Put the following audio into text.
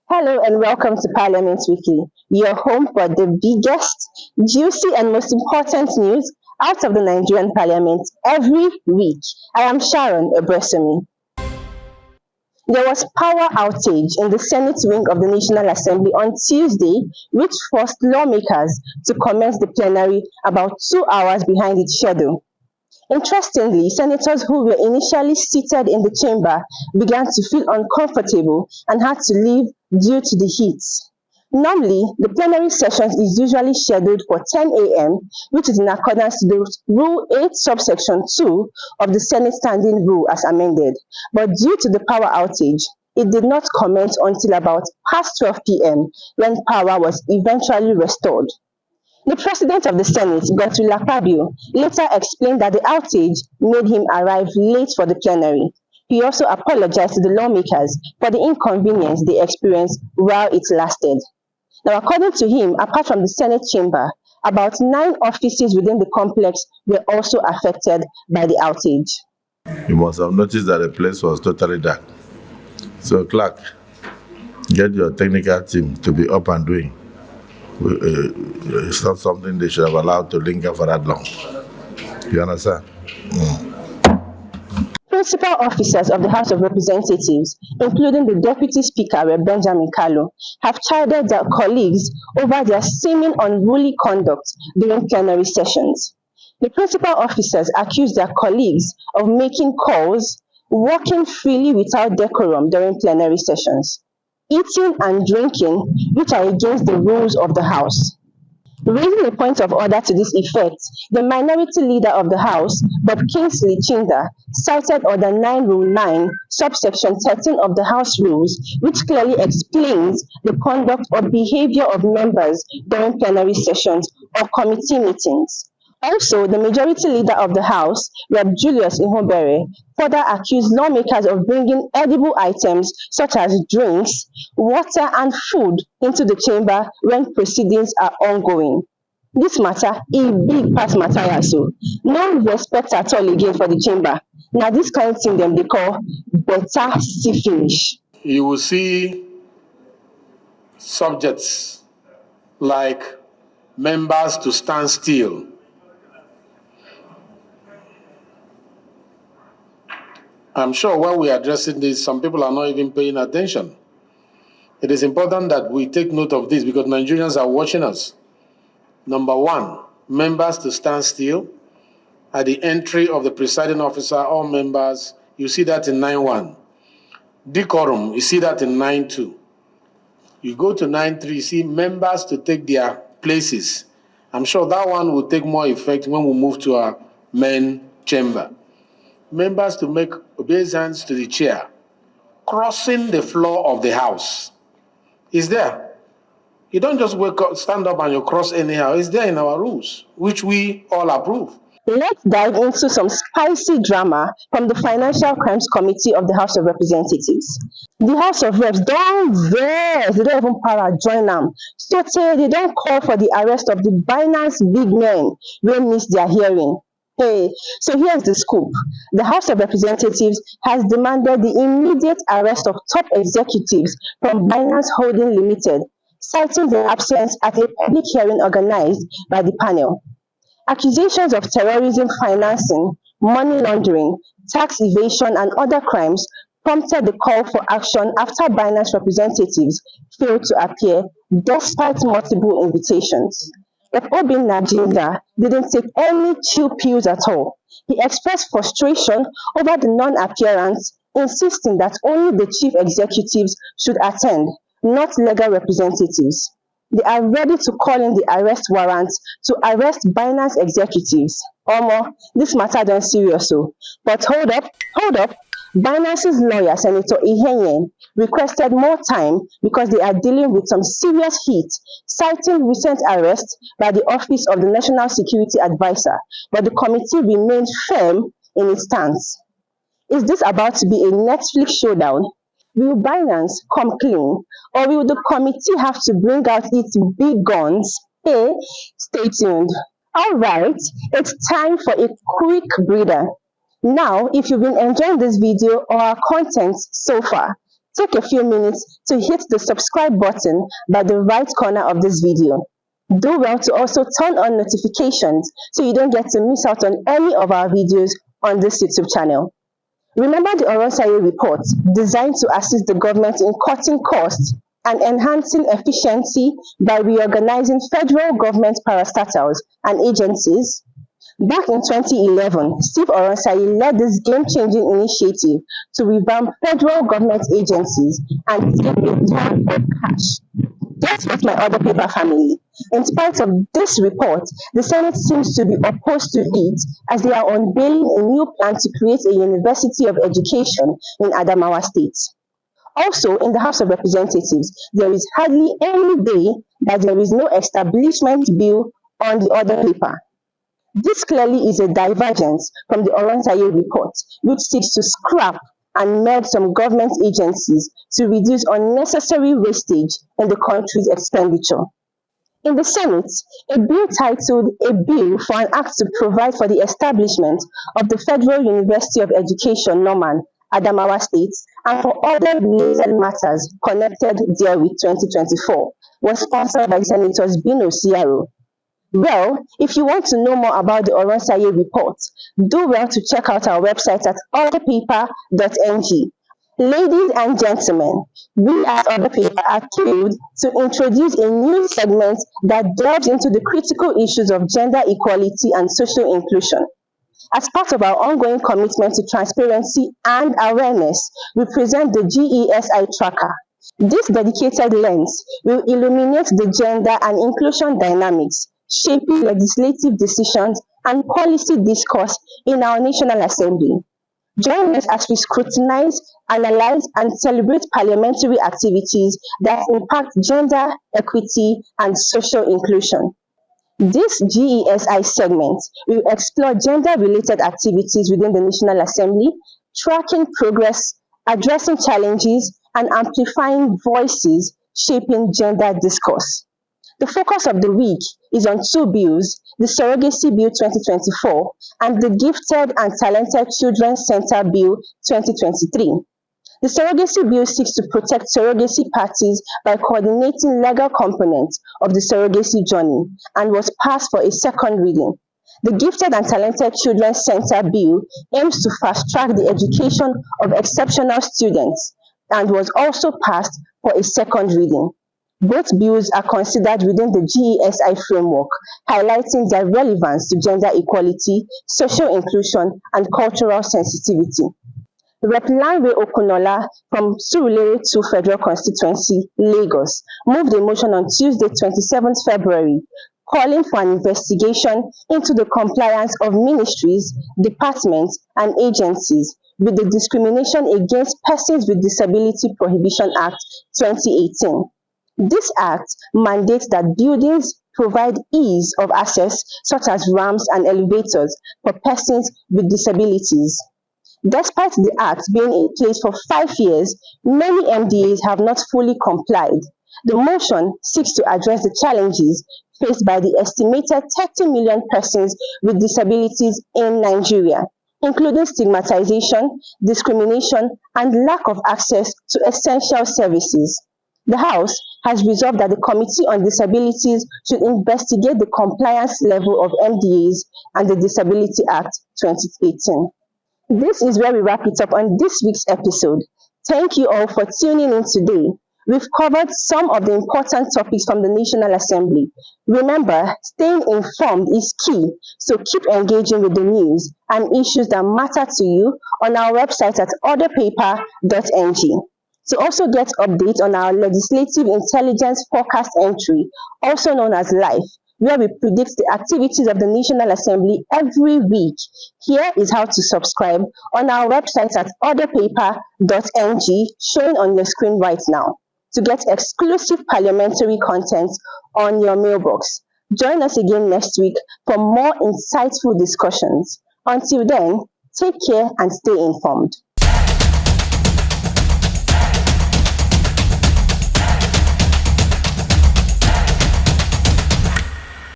Hello and welcome to Parliament Weekly, your home for the biggest, juicy, and most important news out of the Nigerian Parliament every week. I am Sharon Ebresemi. There was power outage in the Senate wing of the National Assembly on Tuesday, which forced lawmakers to commence the plenary about 2 hours behind its schedule. Interestingly, senators who were initially seated in the chamber began to feel uncomfortable and had to leave due to the heat. Normally, the plenary session is usually scheduled for 10 a.m., which is in accordance to Rule 8, subsection 2 of the Senate Standing Rule as amended. But due to the power outage, it did not commence until about past 12 p.m. when power was eventually restored. The President of the Senate, Godswill Akpabio, later explained that the outage made him arrive late for the plenary. He also apologized to the lawmakers for the inconvenience they experienced while it lasted. Now, according to him, apart from the Senate chamber, about 9 offices within the complex were also affected by the outage. You must have noticed that the place was totally dark. So, clerk, get your technical team to be up and doing. It's not something they should have allowed to linger for that long. You understand? Principal officers of the House of Representatives, including the Deputy Speaker, Rep. Benjamin Kalu, have chided their colleagues over their seeming unruly conduct during plenary sessions. The principal officers accused their colleagues of making calls, walking freely without decorum during plenary sessions, eating and drinking, which are against the rules of the House. Raising a point of order to this effect, the minority leader of the House, Bob Kingsley Chinda, cited Order 9 Rule 9, subsection 13 of the House Rules, which clearly explains the conduct or behavior of members during plenary sessions or committee meetings. Also, the majority leader of the House, Rep. Julius Ihobere, further accused lawmakers of bringing edible items such as drinks, water, and food into the chamber when proceedings are ongoing. This matter a big pass matter, so no respect at all again for the chamber. Now, this kind of thing them they call better see finish. You will see subjects like members to stand still. I'm sure when we are addressing this, some people are not even paying attention. It is important that we take note of this because Nigerians are watching us. Number one, members to stand still. At the entry of the presiding officer, all members, you see that in 9.1. Decorum, you see that in 9.2. You go to 9.3, you see members to take their places. I'm sure that one will take more effect when we move to our main chamber. Members to make obeisance to the chair. Crossing the floor of the House is there. You don't just wake up, stand up and you cross anyhow. It's there in our rules, which we all approve. Let's dive into some spicy drama from the Financial Crimes Committee of the House of Representatives. The House of Reps don't vex, they don't even power join them. So they don't call for the arrest of the Binance big men when miss their hearing. Hey, so here's the scoop. The House of Representatives has demanded the immediate arrest of top executives from Binance Holding Limited, citing their absence at a public hearing organized by the panel. Accusations of terrorism financing, money laundering, tax evasion, and other crimes prompted the call for action after Binance representatives failed to appear despite multiple invitations. Rep. Obin Najinga didn't take any chill pills at all. He expressed frustration over the non-appearance, insisting that only the chief executives should attend, not legal representatives. They are ready to call in the arrest warrant to arrest Binance executives. Omo, this matter don't serious so. But hold up. Binance's lawyer, Senator Ihenyen, requested more time because they are dealing with some serious heat, citing recent arrests by the Office of the National Security Advisor, but the committee remained firm in its stance. Is this about to be a Netflix showdown? Will Binance come clean, or will the committee have to bring out its big guns? Hey, stay tuned. All right, it's time for a quick breather. Now, if you've been enjoying this video or our content so far, Take a few minutes to hit the subscribe button by the right corner of this video. Do well to also turn on notifications so you don't get to miss out on any of our videos on this YouTube channel. Remember the Oronsaye report, designed to assist the government in cutting costs and enhancing efficiency by reorganizing federal government parastatals and agencies? Back in 2011, Steve Oronsaye led this game-changing initiative to revamp federal government agencies and save a ton of cash. Guess what, my other paper family? In spite of this report, the Senate seems to be opposed to it as they are unveiling a new plan to create a University of Education in Adamawa State. Also, in the House of Representatives, there is hardly any day that there is no establishment bill on the other paper. This clearly is a divergence from the Oronsaye report, which seeks to scrap and merge some government agencies to reduce unnecessary wastage in the country's expenditure. In the Senate, a bill titled "A Bill for an Act to Provide for the Establishment of the Federal University of Education, Norman, Adamawa State, and for other related matters connected therewith 2024" was sponsored by Senators Bino Siaro. Well, if you want to know more about the Oronsaye report, do well to check out our website at otherpaper.ng. Ladies and gentlemen, we at Other Paper are thrilled to introduce a new segment that delves into the critical issues of gender equality and social inclusion. As part of our ongoing commitment to transparency and awareness, we present the GESI Tracker. This dedicated lens will illuminate the gender and inclusion dynamics shaping legislative decisions and policy discourse in our National Assembly. Join us as we scrutinize, analyze, and celebrate parliamentary activities that impact gender, equity, and social inclusion. This GESI segment will explore gender-related activities within the National Assembly, tracking progress, addressing challenges, and amplifying voices shaping gender discourse. The focus of the week is on two bills, the Surrogacy Bill 2024 and the Gifted and Talented Children Center Bill 2023. The Surrogacy Bill seeks to protect surrogacy parties by coordinating legal components of the surrogacy journey and was passed for a second reading. The Gifted and Talented Children Center Bill aims to fast-track the education of exceptional students and was also passed for a second reading. Both bills are considered within the GESI framework, highlighting their relevance to gender equality, social inclusion, and cultural sensitivity. Rep. Lanre Okunola from Surulere 2 Federal Constituency, Lagos, moved a motion on Tuesday, 27th February, calling for an investigation into the compliance of ministries, departments, and agencies with the Discrimination Against Persons with Disability Prohibition Act 2018. This act mandates that buildings provide ease of access, such as ramps and elevators, for persons with disabilities. Despite the act being in place for 5 years, many MDAs have not fully complied. The motion seeks to address the challenges faced by the estimated 30 million persons with disabilities in Nigeria, including stigmatization, discrimination, and lack of access to essential services. The House has resolved that the Committee on Disabilities should investigate the compliance level of MDAs and the Disability Act 2018. This is where we wrap it up on this week's episode. Thank you all for tuning in today. We've covered some of the important topics from the National Assembly. Remember, staying informed is key, so keep engaging with the news and issues that matter to you on our website at otherpaper.ng. To also get updates on our Legislative Intelligence Forecast Entry, also known as LIFE, where we predict the activities of the National Assembly every week. Here is how to subscribe on our website at otherpaper.ng, showing on your screen right now, to get exclusive parliamentary content on your mailbox. Join us again next week for more insightful discussions. Until then, take care and stay informed.